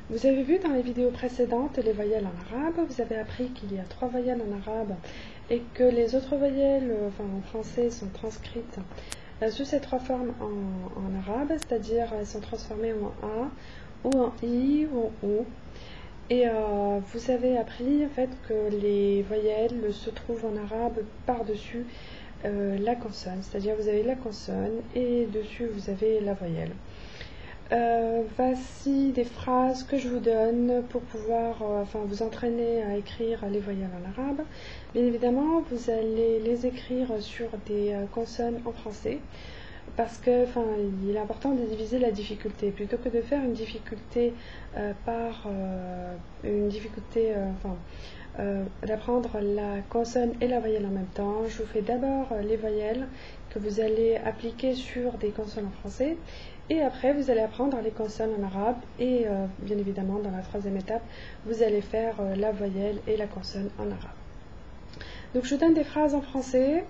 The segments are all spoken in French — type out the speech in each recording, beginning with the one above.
Vous avez vu dans les vidéos précédentes les voyelles en arabe. Vous avez appris qu'il y a 3 voyelles en arabe et que les autres voyelles en français sont transcrites sous ces 3 formes en arabe, c'est-à-dire elles sont transformées en A ou en I ou en O. Et vous avez appris en fait que les voyelles se trouvent en arabe par-dessus la consonne, c'est-à-dire vous avez la consonne et dessus vous avez la voyelle. Voici des phrases que je vous donne pour pouvoir vous entraîner à écrire les voyelles en arabe. Bien évidemment, vous allez les écrire sur des consonnes en français parce que il est important de diviser la difficulté. Plutôt que de faire une difficulté d'apprendre la consonne et la voyelle en même temps, je vous fais d'abord les voyelles que vous allez appliquer sur des consonnes en français. Et après, vous allez apprendre les consonnes en arabe et bien évidemment, dans la 3e étape, vous allez faire la voyelle et la consonne en arabe. Donc, je vous donne des phrases en français.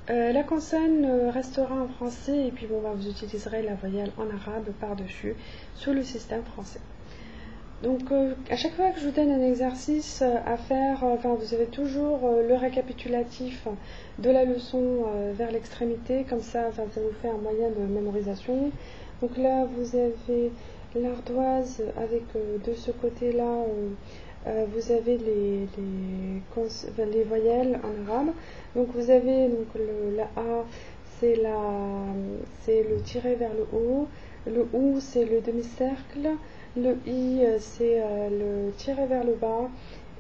La consonne restera en français et puis vous utiliserez la voyelle en arabe par-dessus sous le système français. Donc, à chaque fois que je vous donne un exercice à faire, vous avez toujours le récapitulatif de la leçon vers l'extrémité, comme ça vous fait un moyen de mémorisation. Donc là, vous avez l'ardoise avec de ce côté-là, vous avez les voyelles en arabe. Donc vous avez la A, c'est le tiré vers le haut, le OU, c'est le demi-cercle, le I, c'est le tiré vers le bas,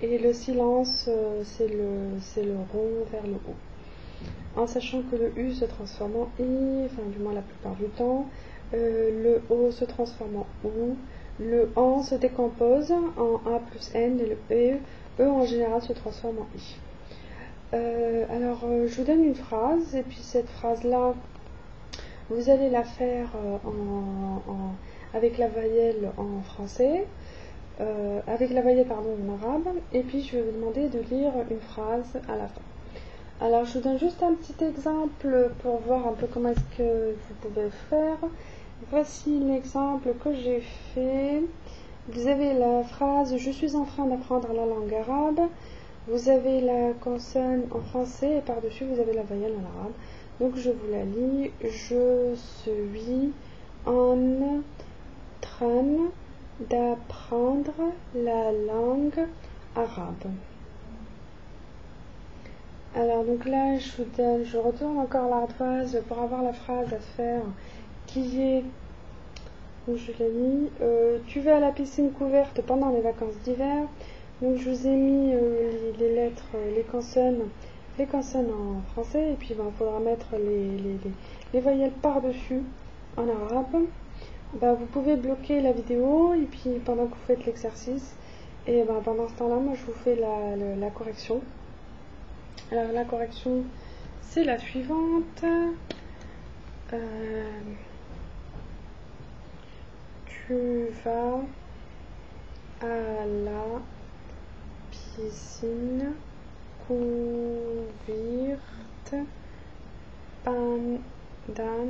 et le silence, c'est le rond vers le haut. En sachant que le U se transforme en I, du moins la plupart du temps. Le O se transforme en OU, le AN se décompose en A plus N et le E en général se transforme en I. Je vous donne une phrase et puis cette phrase-là, vous allez la faire avec la voyelle en français, avec la voyelle en arabe, et puis je vais vous demander de lire une phrase à la fin. Alors je vous donne juste un petit exemple pour voir un peu comment est-ce que vous pouvez faire. Voici l'exemple que j'ai fait. Vous avez la phrase « Je suis en train d'apprendre la langue arabe ». Vous avez la consonne en français et par-dessus vous avez la voyelle en arabe. Donc je vous la lis. Je suis en train d'apprendre la langue arabe. Alors donc là je retourne encore l'ardoise pour avoir la phrase à faire qui est, donc je l'ai mis, tu vas à la piscine couverte pendant les vacances d'hiver. Donc je vous ai mis les lettres, les consonnes en français et puis il faudra mettre les voyelles par-dessus en arabe. Vous pouvez bloquer la vidéo et puis pendant que vous faites l'exercice et pendant ce temps-là, moi je vous fais la correction. Alors la correction c'est la suivante. Tu vas à la piscine couverte pendant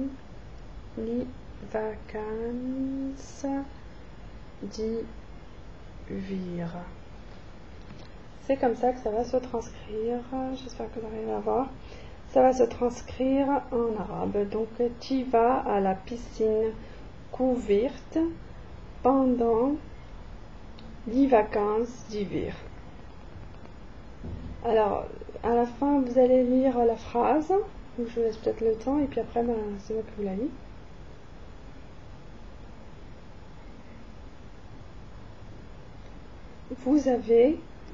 les vacances d'hiver. C'est comme ça que ça va se transcrire. J'espère que vous arrivez à voir. Ça va se transcrire en arabe. Donc, tu vas à la piscine couverte pendant les vacances d'hiver. Alors, à la fin, vous allez lire la phrase. Donc, je vous laisse peut-être le temps et puis après, c'est moi qui vous la lis.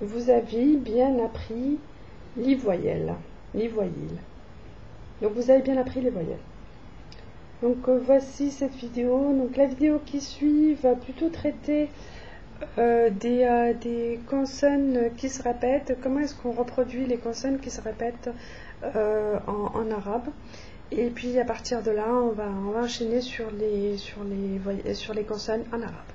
Vous avez bien appris les voyelles. Donc vous avez bien appris les voyelles. Donc voici cette vidéo. Donc la vidéo qui suit va plutôt traiter des consonnes qui se répètent. Comment est-ce qu'on reproduit les consonnes qui se répètent en arabe. Et puis à partir de là, on va enchaîner sur les consonnes en arabe.